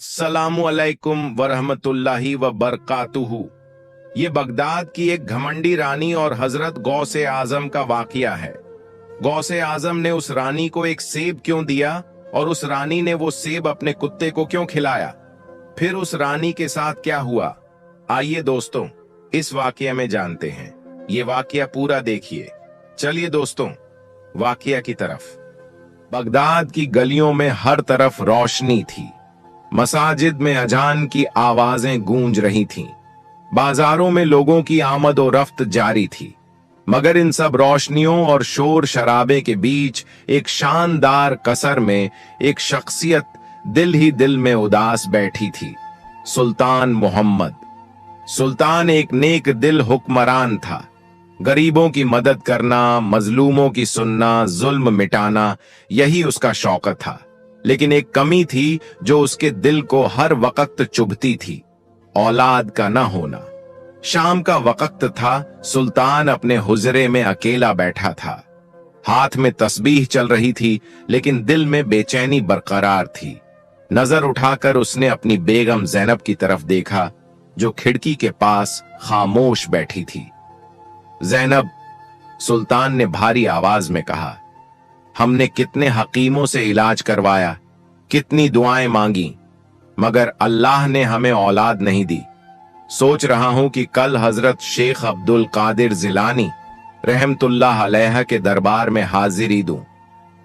अस्सलामु अलैकुम वरहमतुल्लाहि व बरकातुहू। ये बगदाद की एक घमंडी रानी और हजरत गौसे आजम का वाकया है। गौसे आजम ने उस रानी को एक सेब क्यों दिया और उस रानी ने वो सेब अपने कुत्ते को क्यों खिलाया? फिर उस रानी के साथ क्या हुआ? आइए दोस्तों, इस वाकया में जानते हैं। ये वाकया पूरा देखिए। चलिए दोस्तों, वाकया की तरफ। बगदाद की गलियों में हर तरफ रोशनी थी। मसाजिद में अजान की आवाजें गूंज रही थीं। बाजारों में लोगों की आमद और रफ्त जारी थी। मगर इन सब रोशनियों और शोर शराबे के बीच एक शानदार कसर में एक शख्सियत दिल ही दिल में उदास बैठी थी। सुल्तान मोहम्मद। सुल्तान एक नेक दिल हुक्मरान था। गरीबों की मदद करना, मजलूमों की सुनना, जुल्म मिटाना, यही उसका शौक था। लेकिन एक कमी थी जो उसके दिल को हर वक्त चुभती थी, औलाद का न होना। शाम का वक्त था। सुल्तान अपने हुजरे में अकेला बैठा था। हाथ में तस्बीह चल रही थी, लेकिन दिल में बेचैनी बरकरार थी। नजर उठाकर उसने अपनी बेगम ज़ैनब की तरफ देखा, जो खिड़की के पास खामोश बैठी थी। ज़ैनब, सुल्तान ने भारी आवाज में कहा, हमने कितने हकीमों से इलाज करवाया, कितनी दुआएं मांगी, मगर अल्लाह ने हमें औलाद नहीं दी। सोच रहा हूं कि कल हजरत शेख अब्दुल कादिर जिलानी रहमतुल्लाह अलैह के दरबार में हाजिरी दूं।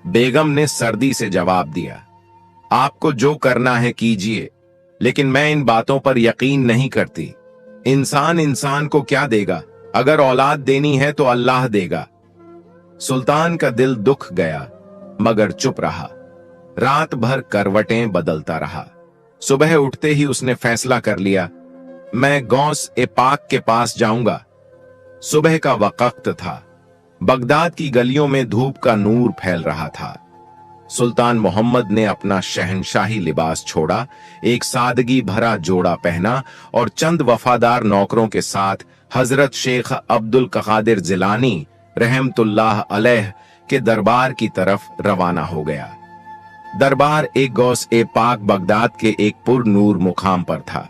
बेगम ने सर्दी से जवाब दिया, आपको जो करना है कीजिए, लेकिन मैं इन बातों पर यकीन नहीं करती। इंसान इंसान को क्या देगा? अगर औलाद देनी है तो अल्लाह देगा। सुल्तान का दिल दुख गया, मगर चुप रहा। रात भर करवटें बदलता रहा। सुबह उठते ही उसने फैसला कर लिया, मैं गौस ए पाक के पास जाऊंगा। सुबह का वक्त था। बगदाद की गलियों में धूप का नूर फैल रहा था। सुल्तान मोहम्मद ने अपना शहंशाही लिबास छोड़ा, एक सादगी भरा जोड़ा पहना और चंद वफादार नौकरों के साथ हजरत शेख अब्दुल कादिर जिलानी रहमतुल्लाह अलैह के दरबार की तरफ रवाना हो गया। दरबार एक गौस ए पाक बगदाद के एक पुर नूर मुकाम पर था।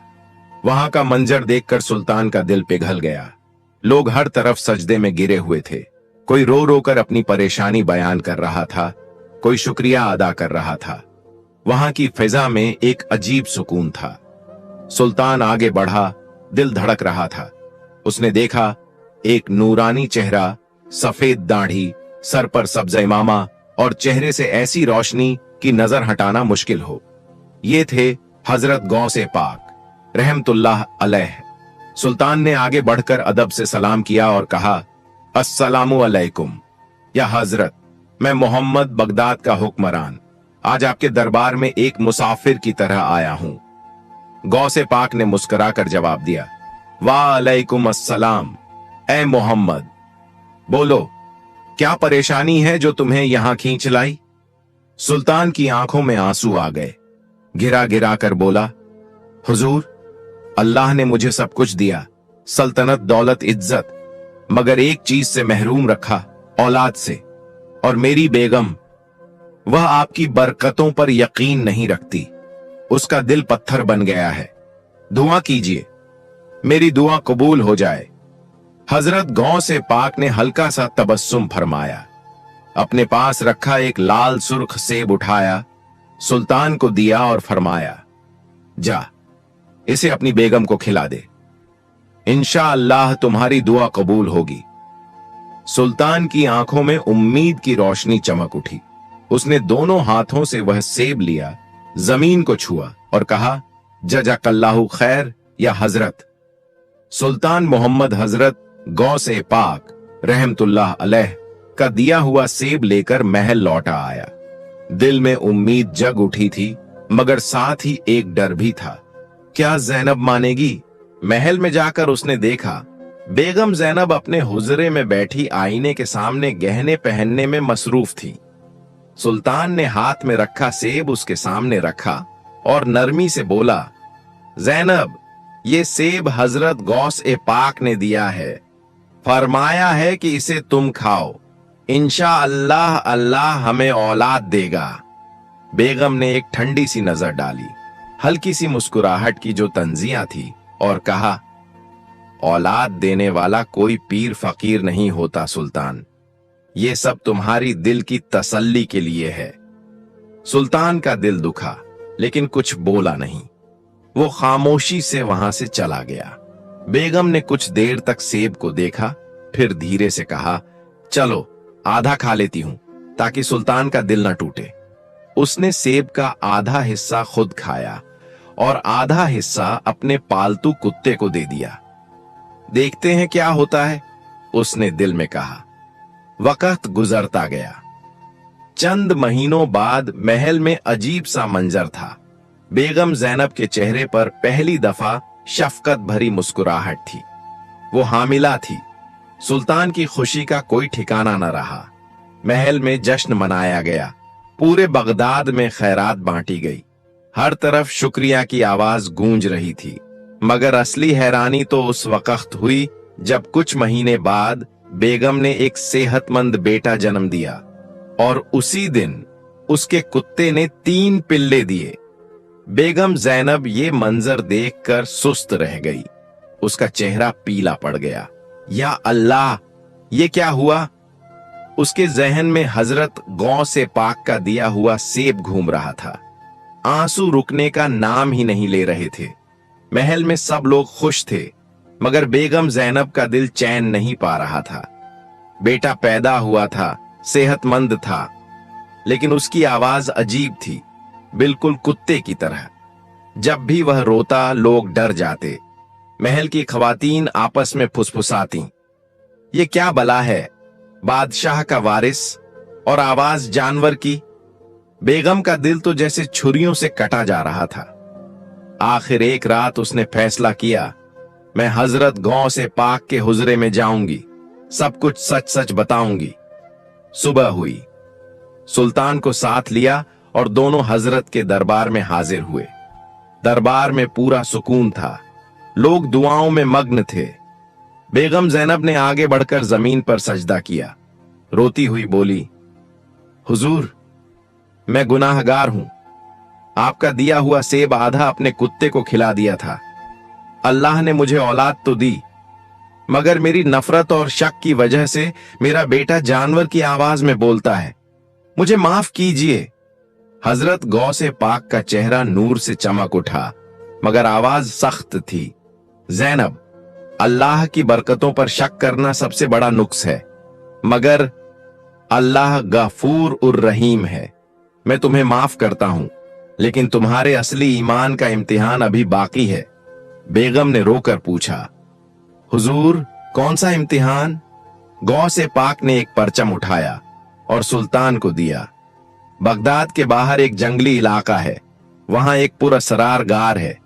वहां का मंजर देखकर सुल्तान का दिल पिघल गया। लोग हर तरफ सजदे में गिरे हुए थे। कोई रो रो कर अपनी परेशानी बयान कर रहा था, कोई शुक्रिया अदा कर रहा था। वहां की फिजा में एक अजीब सुकून था। सुल्तान आगे बढ़ा, दिल धड़क रहा था। उसने देखा एक नूरानी चेहरा, सफेद दाढ़ी, सर पर सब्ज इमामा और चेहरे से ऐसी रोशनी कि नजर हटाना मुश्किल हो। ये थे हजरत गौसे पाक रहमतुल्लाह अलैह। सुल्तान ने आगे बढ़कर अदब से सलाम किया और कहा, अस्सलामु अलैकुम या हजरत, मैं मोहम्मद बगदाद का हुक्मरान आज आपके दरबार में एक मुसाफिर की तरह आया हूं। गौसे पाक ने मुस्कुराकर जवाब दिया, वालेकुम अस्सलाम। ए मोहम्मद, बोलो, क्या परेशानी है जो तुम्हें यहां खींच लाई? सुल्तान की आंखों में आंसू आ गए। गिरा गिरा कर बोला, हुजूर, अल्लाह ने मुझे सब कुछ दिया, सल्तनत, दौलत, इज्जत, मगर एक चीज से महरूम रखा, औलाद से। और मेरी बेगम, वह आपकी बरकतों पर यकीन नहीं रखती। उसका दिल पत्थर बन गया है। दुआ कीजिए, मेरी दुआ कबूल हो जाए। हजरत गौसे पाक ने हल्का सा तबस्सुम फरमाया। अपने पास रखा एक लाल सुर्ख सेब उठाया, सुल्तान को दिया और फरमाया, जा, इसे अपनी बेगम को खिला दे। इंशाअल्लाह तुम्हारी दुआ कबूल होगी। सुल्तान की आंखों में उम्मीद की रोशनी चमक उठी। उसने दोनों हाथों से वह सेब लिया, जमीन को छुआ और कहा, जज़ाकल्लाहु खैर या हजरत। सुल्तान मोहम्मद हजरत गौसे पाक रहमतुल्लाह अलैह का दिया हुआ सेब लेकर महल लौटा आया। दिल में उम्मीद जग उठी थी, मगर साथ ही एक डर भी था। क्या ज़ैनब मानेगी? महल में जाकर उसने देखा, बेगम ज़ैनब अपने हुजरे में बैठी आईने के सामने गहने पहनने में मसरूफ थी। सुल्तान ने हाथ में रखा सेब उसके सामने रखा और नरमी से बोला, ज़ैनब, ये सेब हजरत गौस ए पाक ने दिया है, फरमाया है कि इसे तुम खाओ, इंशाअल्लाह अल्लाह हमें औलाद देगा। बेगम ने एक ठंडी सी नजर डाली। हल्की सी मुस्कुराहट की जो तंजिया थी और कहा, औलाद देने वाला कोई पीर फकीर नहीं होता सुल्तान, ये सब तुम्हारी दिल की तसल्ली के लिए है। सुल्तान का दिल दुखा लेकिन कुछ बोला नहीं। वो खामोशी से वहां से चला गया। बेगम ने कुछ देर तक सेब को देखा, फिर धीरे से कहा, चलो आधा खा लेती हूं ताकि सुल्तान का दिल न टूटे। उसने सेब का आधा हिस्सा खुद खाया और आधा हिस्सा अपने पालतू कुत्ते को दे दिया। देखते हैं क्या होता है, उसने दिल में कहा। वक्त गुजरता गया। चंद महीनों बाद महल में अजीब सा मंजर था। बेगम ज़ैनब के चेहरे पर पहली दफा शफकत भरी मुस्कुराहट थी। वो हामिला थी। सुल्तान की खुशी का कोई ठिकाना न रहा। महल में जश्न मनाया गया। पूरे बगदाद में खैरात बांटी गई। हर तरफ शुक्रिया की आवाज गूंज रही थी। मगर असली हैरानी तो उस वक्त हुई जब कुछ महीने बाद बेगम ने एक सेहतमंद बेटा जन्म दिया और उसी दिन उसके कुत्ते ने 3 पिल्ले दिए। बेगम ज़ैनब ये मंजर देखकर सुस्त रह गई। उसका चेहरा पीला पड़ गया। या अल्लाह, ये क्या हुआ? उसके जहन में हजरत गौसे पाक का दिया हुआ सेब घूम रहा था। आंसू रुकने का नाम ही नहीं ले रहे थे। महल में सब लोग खुश थे, मगर बेगम ज़ैनब का दिल चैन नहीं पा रहा था। बेटा पैदा हुआ था, सेहतमंद था, लेकिन उसकी आवाज अजीब थी, बिल्कुल कुत्ते की तरह। जब भी वह रोता लोग डर जाते। महल की खवातीन आपस में फुसफुसाती, ये क्या बला है? बादशाह का वारिस और आवाज जानवर की। बेगम का दिल तो जैसे छुरियों से कटा जा रहा था। आखिर एक रात उसने फैसला किया, मैं हजरत गौ से पाक के हुजरे में जाऊंगी, सब कुछ सच सच बताऊंगी। सुबह हुई। सुल्तान को साथ लिया और दोनों हजरत के दरबार में हाजिर हुए। दरबार में पूरा सुकून था। लोग दुआओं में मग्न थे। बेगम ज़ैनब ने आगे बढ़कर जमीन पर सजदा किया। रोती हुई बोली, हुजूर, मैं गुनाहगार हूं। आपका दिया हुआ सेब आधा अपने कुत्ते को खिला दिया था। अल्लाह ने मुझे औलाद तो दी, मगर मेरी नफरत और शक की वजह से मेरा बेटा जानवर की आवाज में बोलता है। मुझे माफ कीजिए। हजरत गौ से पाक का चेहरा नूर से चमक उठा, मगर आवाज सख्त थी। ज़ैनब, अल्लाह की बरकतों पर शक करना सबसे बड़ा नुक्स है, मगर अल्लाह गफूर उर रहीम है। मैं तुम्हें माफ करता हूं, लेकिन तुम्हारे असली ईमान का इम्तिहान अभी बाकी है। बेगम ने रोकर पूछा, हुजूर, कौन सा इम्तिहान? गौ से पाक ने एक परचम उठाया और सुल्तान को दिया। बगदाद के बाहर एक जंगली इलाका है, वहां एक पुरअसरार गार है।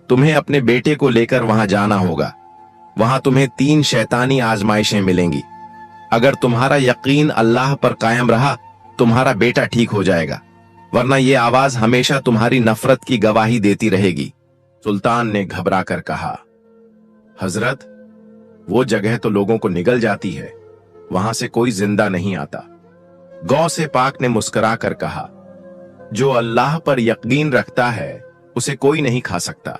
तुम्हें अपने बेटे को लेकर वहां जाना होगा। वहां तुम्हें 3 शैतानी आजमाइशें मिलेंगी। अगर तुम्हारा यकीन अल्लाह पर कायम रहा, तुम्हारा बेटा ठीक हो जाएगा, वरना ये आवाज हमेशा तुम्हारी नफरत की गवाही देती रहेगी। सुल्तान ने घबरा कर कहा, हजरत, वो जगह तो लोगों को निगल जाती है, वहां से कोई जिंदा नहीं आता। गौ से पाक ने मुस्कुरा कर कहा, जो अल्लाह पर यकीन रखता है उसे कोई नहीं खा सकता।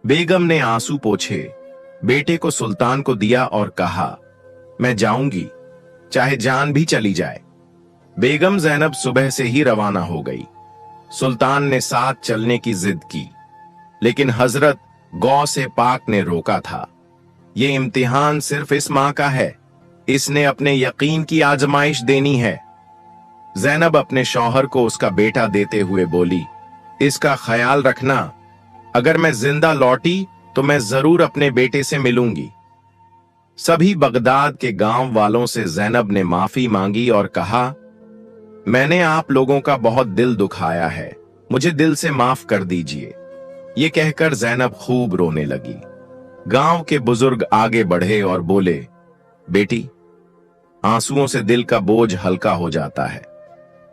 बेगम ने आंसू पोंछे, बेटे को सुल्तान को दिया और कहा, मैं जाऊंगी, चाहे जान भी चली जाए। बेगम ज़ैनब सुबह से ही रवाना हो गई। सुल्तान ने साथ चलने की जिद की, लेकिन हजरत गौ से पाक ने रोका था। ये इम्तिहान सिर्फ इस मां का है, इसने अपने यकीन की आजमाइश देनी है। ज़ैनब अपने शौहर को उसका बेटा देते हुए बोली, इसका ख्याल रखना, अगर मैं जिंदा लौटी तो मैं जरूर अपने बेटे से मिलूंगी। सभी बगदाद के गांव वालों से ज़ैनब ने माफी मांगी और कहा, मैंने आप लोगों का बहुत दिल दुखाया है, मुझे दिल से माफ कर दीजिए। ये कहकर ज़ैनब खूब रोने लगी। गांव के बुजुर्ग आगे बढ़े और बोले, बेटी, आंसुओं से दिल का बोझ हल्का हो जाता है,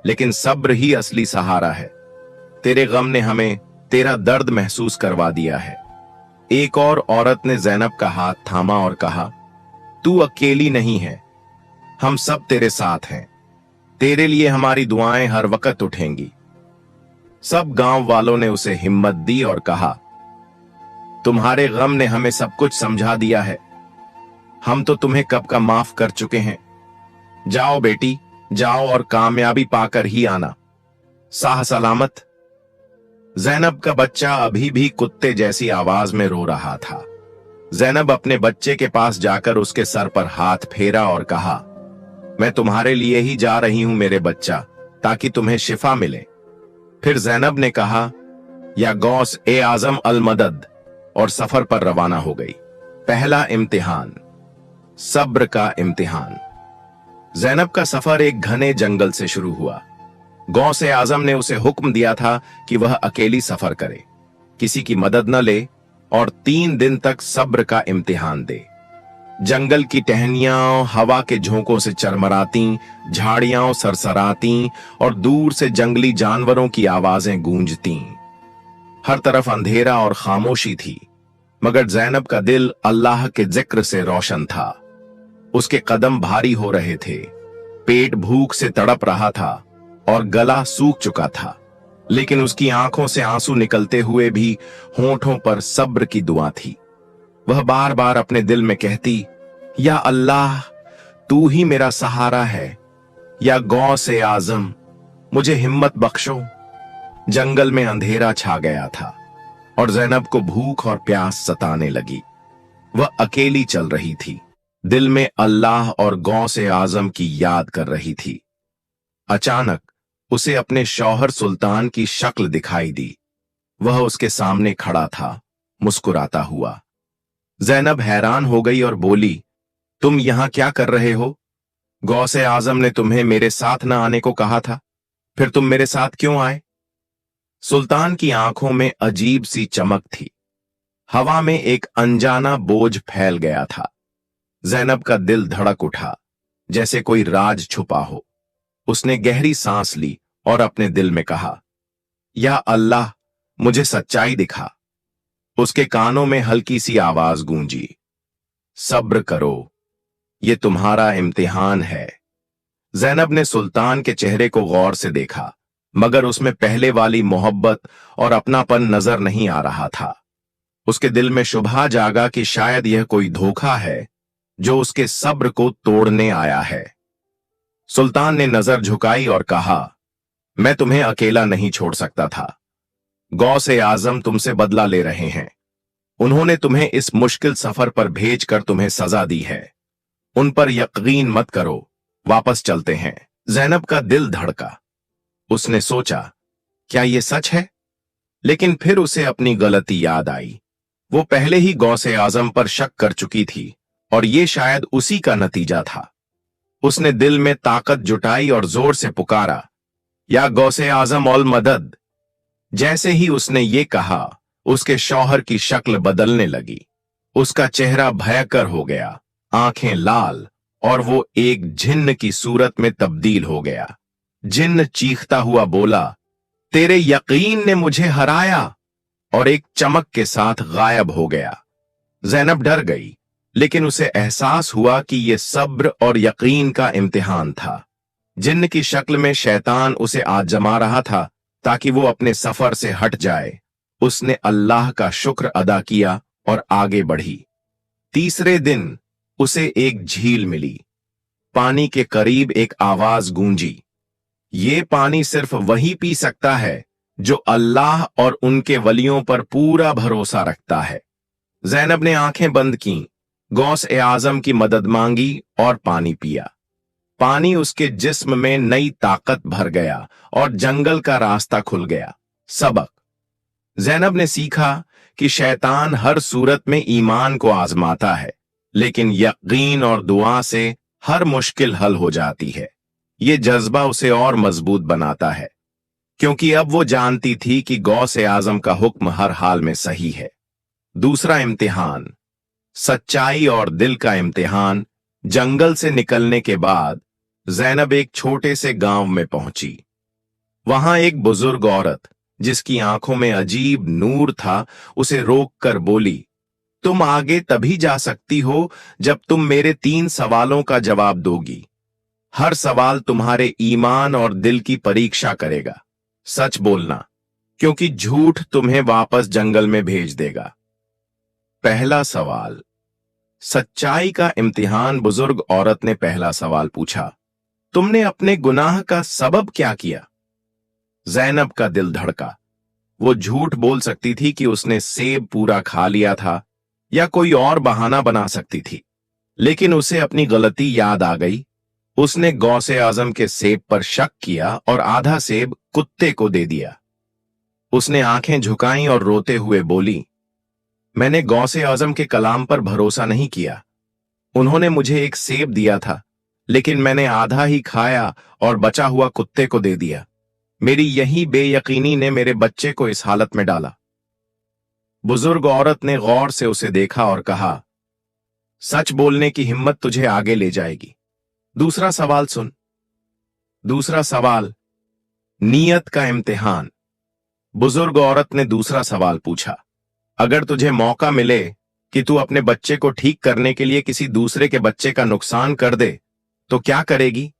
लेकिन सब्र ही असली सहारा है। तेरे गम ने हमें तेरा दर्द महसूस करवा दिया है। एक और औरत ने ज़ैनब का हाथ थामा और कहा, तू अकेली नहीं है, हम सब तेरे साथ हैं। तेरे लिए हमारी दुआएं हर वक्त उठेंगी। सब गांव वालों ने उसे हिम्मत दी और कहा, तुम्हारे गम ने हमें सब कुछ समझा दिया है। हम तो तुम्हें कब का माफ कर चुके हैं। जाओ बेटी, जाओ और कामयाबी पाकर ही आना। साह सलामत। ज़ैनब का बच्चा अभी भी कुत्ते जैसी आवाज में रो रहा था। ज़ैनब अपने बच्चे के पास जाकर उसके सर पर हाथ फेरा और कहा, मैं तुम्हारे लिए ही जा रही हूं मेरे बच्चा, ताकि तुम्हें शिफा मिले। फिर ज़ैनब ने कहा, या गौस ए आजम अल मदद, और सफर पर रवाना हो गई। पहला इम्तिहान, सब्र का इम्तिहान। ज़ैनब का सफर एक घने जंगल से शुरू हुआ। गौस ए आजम ने उसे हुक्म दिया था कि वह अकेली सफर करे, किसी की मदद न ले और 3 दिन तक सब्र का इम्तिहान दे। जंगल की टहनियां हवा के झोंकों से चरमराती, झाड़ियां सरसराती और दूर से जंगली जानवरों की आवाजें गूंजती। हर तरफ अंधेरा और खामोशी थी, मगर ज़ैनब का दिल अल्लाह के जिक्र से रोशन था। उसके कदम भारी हो रहे थे, पेट भूख से तड़प रहा था और गला सूख चुका था, लेकिन उसकी आंखों से आंसू निकलते हुए भी होंठों पर सब्र की दुआ थी। वह बार बार अपने दिल में कहती, या अल्लाह, तू ही मेरा सहारा है। या गौस ए आजम, मुझे हिम्मत बख्शो। जंगल में अंधेरा छा गया था और ज़ैनब को भूख और प्यास सताने लगी। वह अकेली चल रही थी, दिल में अल्लाह और गौस ए आजम की याद कर रही थी। अचानक उसे अपने शौहर सुल्तान की शक्ल दिखाई दी। वह उसके सामने खड़ा था, मुस्कुराता हुआ। ज़ैनब हैरान हो गई और बोली, तुम यहां क्या कर रहे हो? गौस ए आजम ने तुम्हें मेरे साथ न आने को कहा था, फिर तुम मेरे साथ क्यों आए? सुल्तान की आंखों में अजीब सी चमक थी। हवा में एक अनजाना बोझ फैल गया था। ज़ैनब का दिल धड़क उठा, जैसे कोई राज छुपा हो। उसने गहरी सांस ली और अपने दिल में कहा, या अल्लाह, मुझे सच्चाई दिखा। उसके कानों में हल्की सी आवाज गूंजी, सब्र करो, ये तुम्हारा इम्तिहान है। ज़ैनब ने सुल्तान के चेहरे को गौर से देखा, मगर उसमें पहले वाली मोहब्बत और अपनापन नजर नहीं आ रहा था। उसके दिल में शुबहा जागा कि शायद यह कोई धोखा है जो उसके सब्र को तोड़ने आया है। सुल्तान ने नजर झुकाई और कहा, मैं तुम्हें अकेला नहीं छोड़ सकता था। गौस ए आजम तुमसे बदला ले रहे हैं। उन्होंने तुम्हें इस मुश्किल सफर पर भेजकर तुम्हें सजा दी है। उन पर यकीन मत करो, वापस चलते हैं। ज़ैनब का दिल धड़का। उसने सोचा, क्या यह सच है? लेकिन फिर उसे अपनी गलती याद आई। वो पहले ही गौस ए आजम पर शक कर चुकी थी और ये शायद उसी का नतीजा था। उसने दिल में ताकत जुटाई और जोर से पुकारा, या गौस ए आजम औल मदद। जैसे ही उसने ये कहा, उसके शौहर की शक्ल बदलने लगी। उसका चेहरा भयंकर हो गया, आंखें लाल, और वो एक जिन्न की सूरत में तब्दील हो गया। जिन्न चीखता हुआ बोला, तेरे यकीन ने मुझे हराया, और एक चमक के साथ गायब हो गया। ज़ैनब डर गई, लेकिन उसे एहसास हुआ कि यह सब्र और यकीन का इम्तिहान था। जिन्न की शक्ल में शैतान उसे आजमा रहा था ताकि वो अपने सफर से हट जाए। उसने अल्लाह का शुक्र अदा किया और आगे बढ़ी। तीसरे दिन उसे एक झील मिली। पानी के करीब एक आवाज गूंजी, ये पानी सिर्फ वही पी सकता है जो अल्लाह और उनके वलियों पर पूरा भरोसा रखता है। ज़ैनब ने आंखें बंद कीं, गौस ए आजम की मदद मांगी और पानी पिया। पानी उसके जिस्म में नई ताकत भर गया और जंगल का रास्ता खुल गया। सबक, ज़ैनब ने सीखा कि शैतान हर सूरत में ईमान को आजमाता है, लेकिन यकीन और दुआ से हर मुश्किल हल हो जाती है। ये जज्बा उसे और मजबूत बनाता है, क्योंकि अब वो जानती थी कि गौस ए आजम का हुक्म हर हाल में सही है। दूसरा इम्तिहान, सच्चाई और दिल का इम्तिहान। जंगल से निकलने के बाद ज़ैनब एक छोटे से गांव में पहुंची। वहां एक बुजुर्ग औरत, जिसकी आंखों में अजीब नूर था, उसे रोककर बोली, तुम आगे तभी जा सकती हो जब तुम मेरे 3 सवालों का जवाब दोगी। हर सवाल तुम्हारे ईमान और दिल की परीक्षा करेगा। सच बोलना, क्योंकि झूठ तुम्हें वापस जंगल में भेज देगा। पहला सवाल, सच्चाई का इम्तिहान। बुजुर्ग औरत ने पहला सवाल पूछा, तुमने अपने गुनाह का सबब क्या किया? जैनब का दिल धड़का। वो झूठ बोल सकती थी कि उसने सेब पूरा खा लिया था, या कोई और बहाना बना सकती थी, लेकिन उसे अपनी गलती याद आ गई। उसने गौसे आजम के सेब पर शक किया और आधा सेब कुत्ते को दे दिया। उसने आंखें झुकाईं और रोते हुए बोली, मैंने गौसे आजम के कलाम पर भरोसा नहीं किया। उन्होंने मुझे एक सेब दिया था, लेकिन मैंने आधा ही खाया और बचा हुआ कुत्ते को दे दिया। मेरी यही बेयकीनी ने मेरे बच्चे को इस हालत में डाला। बुजुर्ग औरत ने गौर से उसे देखा और कहा, सच बोलने की हिम्मत तुझे आगे ले जाएगी। दूसरा सवाल सुन। दूसरा सवाल, नीयत का इम्तिहान। बुजुर्ग औरत ने दूसरा सवाल पूछा, अगर तुझे मौका मिले कि तू अपने बच्चे को ठीक करने के लिए किसी दूसरे के बच्चे का नुकसान कर दे, तो क्या करेगी?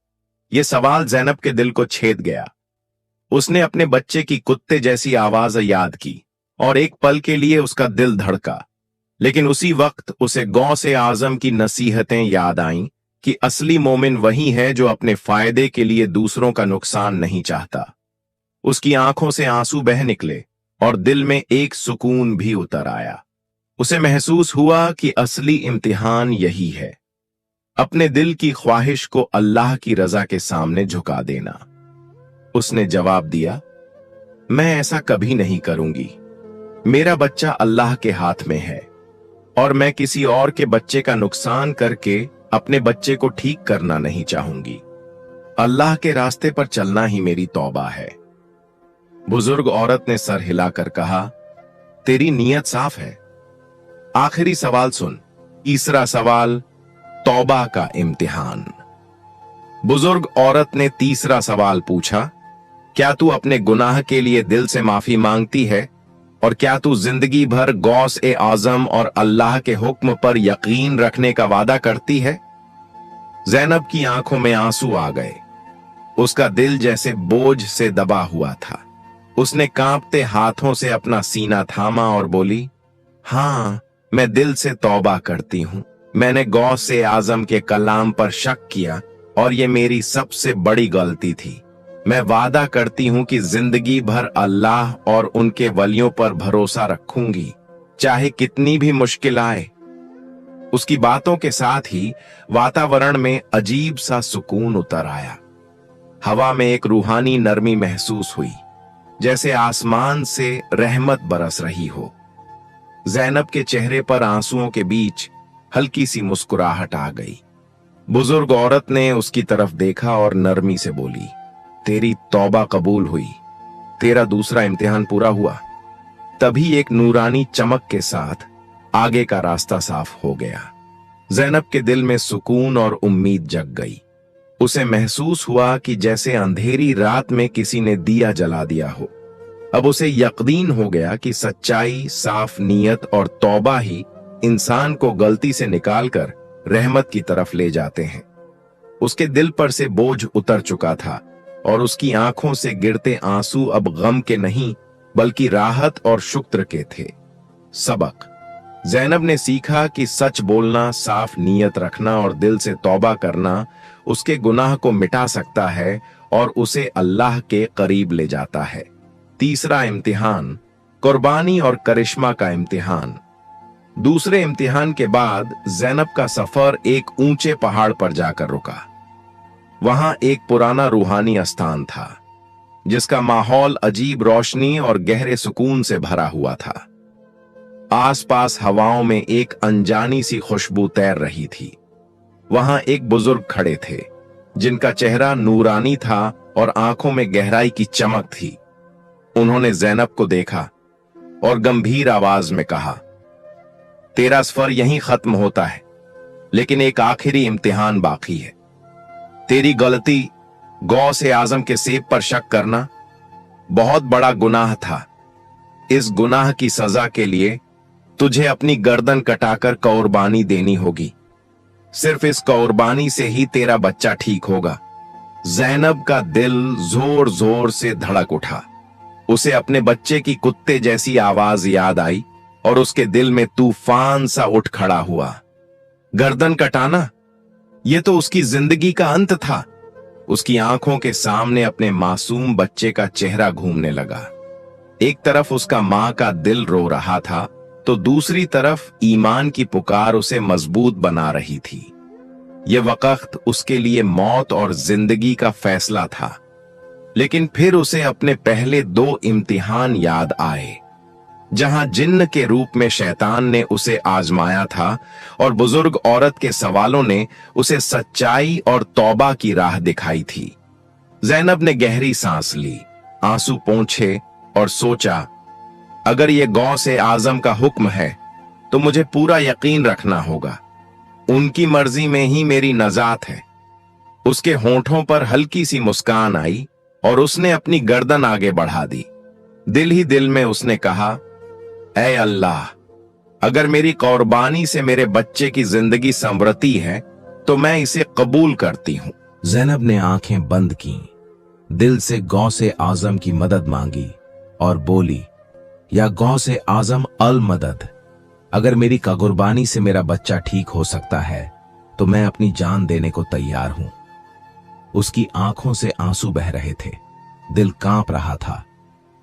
यह सवाल जैनब के दिल को छेद गया। उसने अपने बच्चे की कुत्ते जैसी आवाज याद की और एक पल के लिए उसका दिल धड़का, लेकिन उसी वक्त उसे गौसे आजम की नसीहतें याद आईं कि असली मोमिन वही है जो अपने फायदे के लिए दूसरों का नुकसान नहीं चाहता। उसकी आंखों से आंसू बह निकले और दिल में एक सुकून भी उतर आया। उसे महसूस हुआ कि असली इम्तिहान यही है, अपने दिल की ख्वाहिश को अल्लाह की रजा के सामने झुका देना। उसने जवाब दिया, मैं ऐसा कभी नहीं करूंगी। मेरा बच्चा अल्लाह के हाथ में है और मैं किसी और के बच्चे का नुकसान करके अपने बच्चे को ठीक करना नहीं चाहूंगी। अल्लाह के रास्ते पर चलना ही मेरी तौबा है। बुजुर्ग औरत ने सर हिलाकर कहा, तेरी नीयत साफ है। आखिरी सवाल सुन। तीसरा सवाल, तौबा का इम्तिहान। बुजुर्ग औरत ने तीसरा सवाल पूछा, क्या तू अपने गुनाह के लिए दिल से माफी मांगती है और क्या तू जिंदगी भर गौस ए आजम और अल्लाह के हुक्म पर यकीन रखने का वादा करती है? जैनब की आंखों में आंसू आ गए। उसका दिल जैसे बोझ से दबा हुआ था। उसने कांपते हाथों से अपना सीना थामा और बोली, हां, मैं दिल से तौबा करती हूं। मैंने गौस ए आजम के कलाम पर शक किया और ये मेरी सबसे बड़ी गलती थी। मैं वादा करती हूं कि जिंदगी भर अल्लाह और उनके वलियों पर भरोसा रखूंगी, चाहे कितनी भी मुश्किल आए। उसकी बातों के साथ ही वातावरण में अजीब सा सुकून उतर आया। हवा में एक रूहानी नरमी महसूस हुई, जैसे आसमान से रहमत बरस रही हो। जैनब के चेहरे पर आंसुओं के बीच हल्की सी मुस्कुराहट आ गई। बुजुर्ग औरत ने उसकी तरफ देखा और नरमी से बोली, तेरी तौबा कबूल हुई। तेरा दूसरा इम्तिहान पूरा हुआ। तभी एक नूरानी चमक के साथ आगे का रास्ता साफ हो गया। जैनब के दिल में सुकून और उम्मीद जग गई। उसे महसूस हुआ कि जैसे अंधेरी रात में किसी ने दिया जला दिया हो। अब उसे यकीन हो गया कि सच्चाई, साफ नीयत और तौबा ही इंसान को गलती से निकालकर रहमत की तरफ ले जाते हैं। उसके दिल पर से बोझ उतर चुका था और उसकी आंखों से गिरते आंसू अब गम के नहीं बल्कि राहत और शुक्र के थे। सबक, जैनब ने सीखा कि सच बोलना, साफ नीयत रखना और दिल से तौबा करना उसके गुनाह को मिटा सकता है और उसे अल्लाह के करीब ले जाता है। तीसरा इम्तिहान, कुर्बानी और करिश्मा का इम्तिहान। दूसरे इम्तिहान के बाद जैनब का सफर एक ऊंचे पहाड़ पर जाकर रुका। वहां एक पुराना रूहानी स्थान था, जिसका माहौल अजीब रोशनी और गहरे सुकून से भरा हुआ था। आसपास हवाओं में एक अनजानी सी खुशबू तैर रही थी। वहां एक बुजुर्ग खड़े थे, जिनका चेहरा नूरानी था और आंखों में गहराई की चमक थी। उन्होंने जैनब को देखा और गंभीर आवाज में कहा, तेरा सफर यहीं खत्म होता है, लेकिन एक आखिरी इम्तिहान बाकी है। तेरी गलती, गौसे आजम के सेब पर शक करना, बहुत बड़ा गुनाह था। इस गुनाह की सजा के लिए तुझे अपनी गर्दन कटाकर कुर्बानी देनी होगी। सिर्फ इस कुर्बानी से ही तेरा बच्चा ठीक होगा। जैनब का दिल जोर जोर से धड़क उठा। उसे अपने बच्चे की कुत्ते जैसी आवाज याद आई और उसके दिल में तूफान सा उठ खड़ा हुआ। गर्दन कटाना, यह तो उसकी जिंदगी का अंत था। उसकी आंखों के सामने अपने मासूम बच्चे का चेहरा घूमने लगा। एक तरफ उसका मां का दिल रो रहा था, तो दूसरी तरफ ईमान की पुकार उसे मजबूत बना रही थी। यह वक्त उसके लिए मौत और जिंदगी का फैसला था। लेकिन फिर उसे अपने पहले 2 इम्तिहान याद आए, जहां जिन्न के रूप में शैतान ने उसे आजमाया था और बुजुर्ग औरत के सवालों ने उसे सच्चाई और तौबा की राह दिखाई थी। ज़ैनब ने गहरी सांस ली, आंसू पोंछे और सोचा, अगर ये गौसे आजम का हुक्म है तो मुझे पूरा यकीन रखना होगा। उनकी मर्जी में ही मेरी नजात है। उसके होंठों पर हल्की सी मुस्कान आई और उसने अपनी गर्दन आगे बढ़ा दी। दिल ही दिल में उसने कहा, ऐ अल्लाह, अगर मेरी कुर्बानी से मेरे बच्चे की जिंदगी संवरती है तो मैं इसे कबूल करती हूं। ज़ैनब ने आंखें बंद की, दिल से गौसे आजम की मदद मांगी और बोली, या गौसे आजम अल मदद, अगर मेरी कुर्बानी से मेरा बच्चा ठीक हो सकता है तो मैं अपनी जान देने को तैयार हूं। उसकी आंखों से आंसू बह रहे थे, दिल कांप रहा था,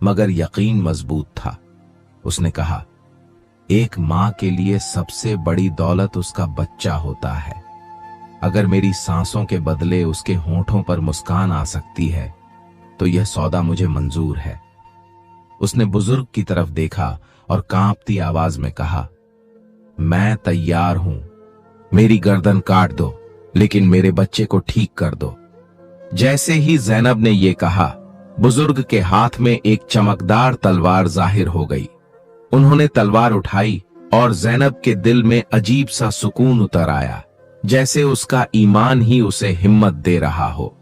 मगर यकीन मजबूत था। उसने कहा, एक मां के लिए सबसे बड़ी दौलत उसका बच्चा होता है। अगर मेरी सांसों के बदले उसके होंठों पर मुस्कान आ सकती है तो यह सौदा मुझे मंजूर है। उसने बुजुर्ग की तरफ देखा और कांपती आवाज में कहा, मैं तैयार हूं, मेरी गर्दन काट दो, लेकिन मेरे बच्चे को ठीक कर दो। जैसे ही ज़ैनब ने यह कहा, बुजुर्ग के हाथ में एक चमकदार तलवार जाहिर हो गई। उन्होंने तलवार उठाई और ज़ैनब के दिल में अजीब सा सुकून उतर आया, जैसे उसका ईमान ही उसे हिम्मत दे रहा हो।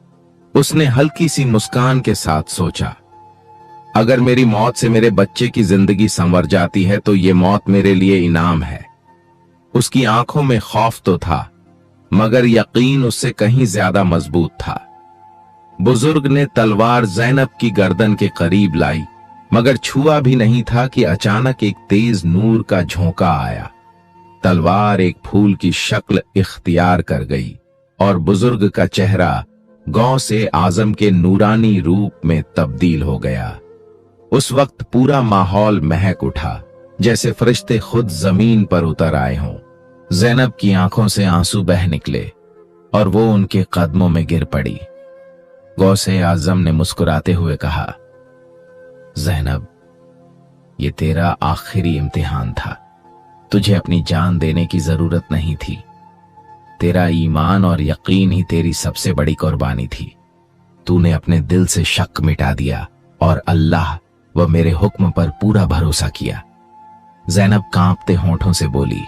उसने हल्की सी मुस्कान के साथ सोचा, अगर मेरी मौत से मेरे बच्चे की जिंदगी संवर जाती है तो ये मौत मेरे लिए इनाम है। उसकी आंखों में खौफ तो था, मगर यकीन उससे कहीं ज्यादा मजबूत था। बुजुर्ग ने तलवार ज़ैनब की गर्दन के करीब लाई, मगर छुआ भी नहीं था कि अचानक एक तेज नूर का झोंका आया। तलवार एक फूल की शक्ल इख्तियार कर गई और बुजुर्ग का चेहरा गौसे आजम के नूरानी रूप में तब्दील हो गया। उस वक्त पूरा माहौल महक उठा, जैसे फरिश्ते खुद जमीन पर उतर आए हों। ज़ैनब की आंखों से आंसू बह निकले और वो उनके कदमों में गिर पड़ी। गौसे आजम ने मुस्कुराते हुए कहा, ज़ैनब, ये तेरा आखिरी इम्तिहान था। तुझे अपनी जान देने की जरूरत नहीं थी। तेरा ईमान और यकीन ही तेरी सबसे बड़ी कुर्बानी थी। तूने अपने दिल से शक मिटा दिया और अल्लाह व मेरे हुक्म पर पूरा भरोसा किया। ज़ैनब कांपते होंठों से बोली,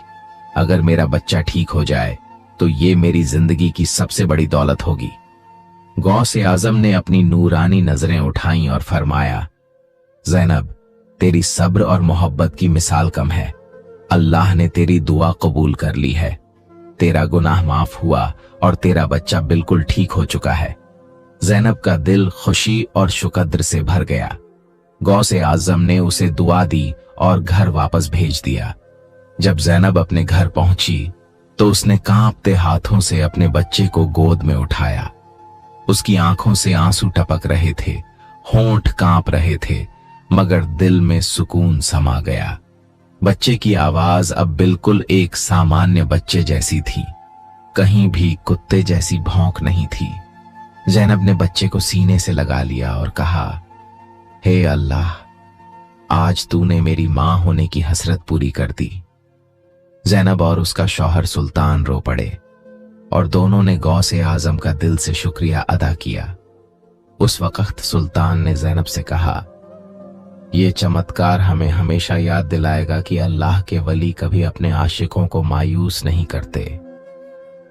अगर मेरा बच्चा ठीक हो जाए तो ये मेरी जिंदगी की सबसे बड़ी दौलत होगी। गौसे आजम ने अपनी नूरानी नजरें उठाईं और फरमाया, ज़ैनब, तेरी सब्र और मोहब्बत की मिसाल कम है। अल्लाह ने तेरी दुआ कबूल कर ली है। तेरा गुनाह माफ हुआ और तेरा बच्चा बिल्कुल ठीक हो चुका है। ज़ैनब का दिल खुशी और शुक्र से भर गया। गौसे आजम ने उसे दुआ दी और घर वापस भेज दिया। जब ज़ैनब अपने घर पहुंची तो उसने कांपते हाथों से अपने बच्चे को गोद में उठाया। उसकी आंखों से आंसू टपक रहे थे, होंठ कांप रहे थे, मगर दिल में सुकून समा गया। बच्चे की आवाज अब बिल्कुल एक सामान्य बच्चे जैसी थी, कहीं भी कुत्ते जैसी भौंक नहीं थी। ज़ैनब ने बच्चे को सीने से लगा लिया और कहा, हे अल्लाह, आज तूने मेरी मां होने की हसरत पूरी कर दी। ज़ैनब और उसका शौहर सुल्तान रो पड़े और दोनों ने गौसे आजम का दिल से शुक्रिया अदा किया। उस वक्त सुल्तान ने ज़ैनब से कहा, ये चमत्कार हमें हमेशा याद दिलाएगा कि अल्लाह के वली कभी अपने आशिकों को मायूस नहीं करते।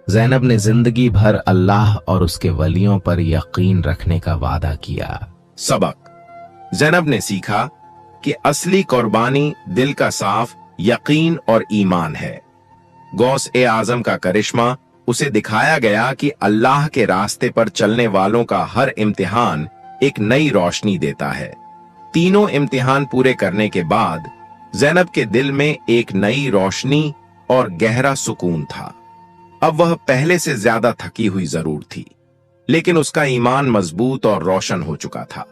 ज़ैनब ने जिंदगी भर अल्लाह और उसके वलियों पर यकीन रखने का वादा किया। सबक, ज़ैनब ने सीखा कि असली कुर्बानी दिल का साफ यकीन और ईमान है। गौस ए आजम का करिश्मा उसे दिखाया गया कि अल्लाह के रास्ते पर चलने वालों का हर इम्तिहान एक नई रोशनी देता है। तीनों इम्तिहान पूरे करने के बाद ज़ैनब के दिल में एक नई रोशनी और गहरा सुकून था। अब वह पहले से ज्यादा थकी हुई जरूर थी, लेकिन उसका ईमान मजबूत और रोशन हो चुका था।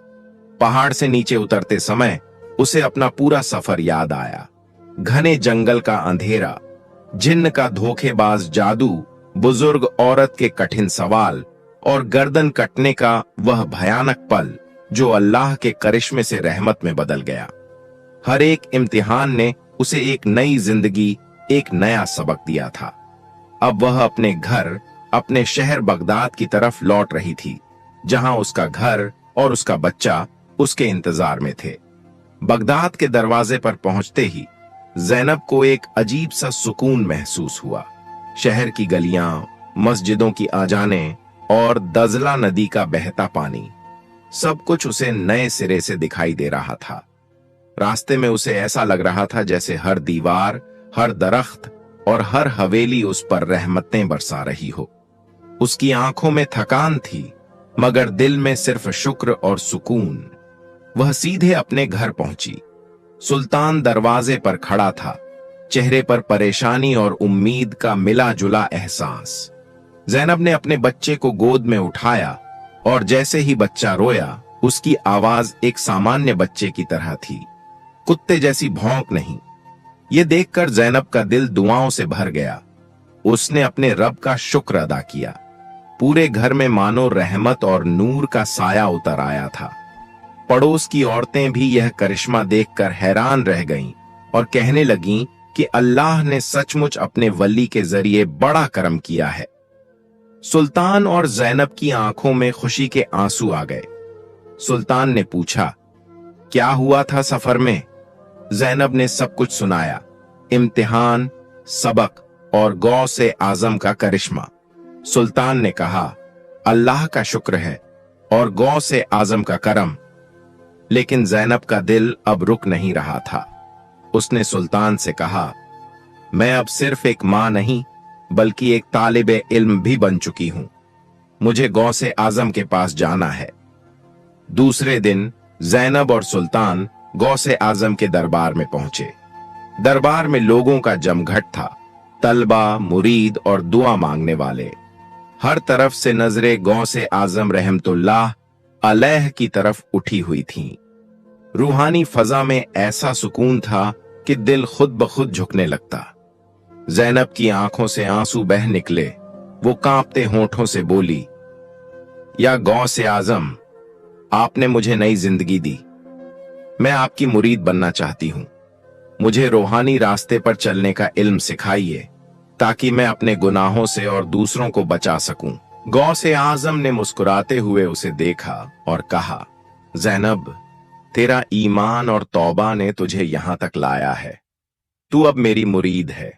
पहाड़ से नीचे उतरते समय उसे अपना पूरा सफर याद आया। घने जंगल का अंधेरा, जिन्न का धोखेबाज जादू, बुजुर्ग औरत के कठिन सवाल और गर्दन कटने का वह भयानक पल जो अल्लाह के करिश्मे से रहमत में बदल गया। हर एक इम्तिहान ने उसे एक नई जिंदगी, एक नया सबक दिया था। अब वह अपने घर, अपने शहर बगदाद की तरफ लौट रही थी, जहां उसका घर और उसका बच्चा उसके इंतजार में थे। बगदाद के दरवाजे पर पहुंचते ही ज़ैनब को एक अजीब सा सुकून महसूस हुआ। शहर की गलियां, मस्जिदों की आजानें और दजला नदी का बहता पानी, सब कुछ उसे नए सिरे से दिखाई दे रहा था। रास्ते में उसे ऐसा लग रहा था जैसे हर दीवार, हर दरख्त और हर हवेली उस पर रहमतें बरसा रही हो। उसकी आंखों में थकान थी, मगर दिल में सिर्फ शुक्र और सुकून। वह सीधे अपने घर पहुंची। सुल्तान दरवाजे पर खड़ा था, चेहरे पर परेशानी और उम्मीद का मिला जुला एहसास। ज़ैनब ने अपने बच्चे को गोद में उठाया और जैसे ही बच्चा रोया, उसकी आवाज एक सामान्य बच्चे की तरह थी, कुत्ते जैसी भौंक नहीं। ये देखकर ज़ैनब का दिल दुआओं से भर गया। उसने अपने रब का शुक्र अदा किया। पूरे घर में मानो रहमत और नूर का साया उतर आया था। पड़ोस की औरतें भी यह करिश्मा देखकर हैरान रह गईं और कहने लगीं कि अल्लाह ने सचमुच अपने वली के जरिए बड़ा करम किया है। सुल्तान और ज़ैनब की आंखों में खुशी के आंसू आ गए। सुल्तान ने पूछा, क्या हुआ था सफर में? ज़ैनब ने सब कुछ सुनाया, इम्तिहान, सबक और गौसे आजम का करिश्मा। सुल्तान ने कहा, अल्लाह का शुक्र है और गौसे आजम का करम। लेकिन ज़ैनब का दिल अब रुक नहीं रहा था। उसने सुल्तान से कहा, मैं अब सिर्फ एक मां नहीं बल्कि एक तालिबे इल्म भी बन चुकी हूं। मुझे गौसे आजम के पास जाना है। दूसरे दिन ज़ैनब और सुल्तान गौसे आजम के दरबार में पहुंचे। दरबार में लोगों का जमघट था, तलबा, मुरीद और दुआ मांगने वाले। हर तरफ से नजरें गौसे आजम रहमतुल्लाह अलैह की तरफ उठी हुई थीं। रूहानी फजा में ऐसा सुकून था कि दिल खुद ब खुद झुकने लगता। ज़ैनब की आंखों से आंसू बह निकले। वो कांपते होंठों से बोली, या गौसे आजम, आपने मुझे नई जिंदगी दी। मैं आपकी मुरीद बनना चाहती हूं। मुझे रूहानी रास्ते पर चलने का इल्म सिखाइए ताकि मैं अपने गुनाहों से और दूसरों को बचा सकूं। गौसे आजम ने मुस्कुराते हुए उसे देखा और कहा, ज़ैनब, तेरा ईमान और तौबा ने तुझे यहां तक लाया है। तू अब मेरी मुरीद है।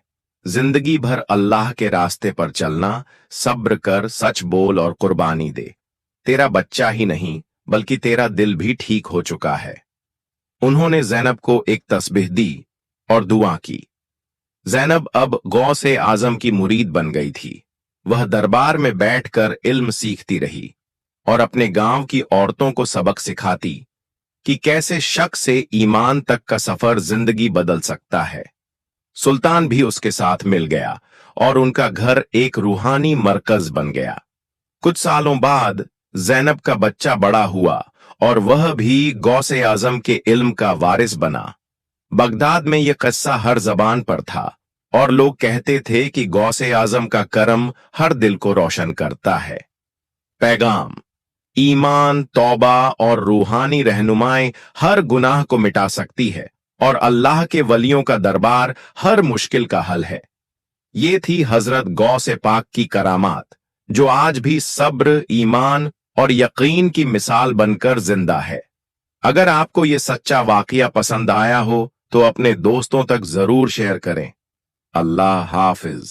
जिंदगी भर अल्लाह के रास्ते पर चलना, सब्र कर, सच बोल और कुर्बानी दे। तेरा बच्चा ही नहीं बल्कि तेरा दिल भी ठीक हो चुका है। उन्होंने ज़ैनब को एक तस्बीह दी और दुआ की। ज़ैनब अब गौसे आजम की मुरीद बन गई थी। वह दरबार में बैठकर इल्म सीखती रही और अपने गांव की औरतों को सबक सिखाती कि कैसे शक से ईमान तक का सफर जिंदगी बदल सकता है। सुल्तान भी उसके साथ मिल गया और उनका घर एक रूहानी मरकज बन गया। कुछ सालों बाद ज़ैनब का बच्चा बड़ा हुआ और वह भी गौसे आजम के इल्म का वारिस बना। बगदाद में यह किस्सा हर जबान पर था और लोग कहते थे कि गौसे आजम का करम हर दिल को रोशन करता है। पैगाम: ईमान, तौबा और रूहानी रहनुमाई हर गुनाह को मिटा सकती है और अल्लाह के वलियों का दरबार हर मुश्किल का हल है। ये थी हजरत गौसे पाक की करामात, जो आज भी सब्र, ईमान और यकीन की मिसाल बनकर जिंदा है। अगर आपको ये सच्चा वाकया पसंद आया हो तो अपने दोस्तों तक जरूर शेयर करें। अल्लाह हाफिज।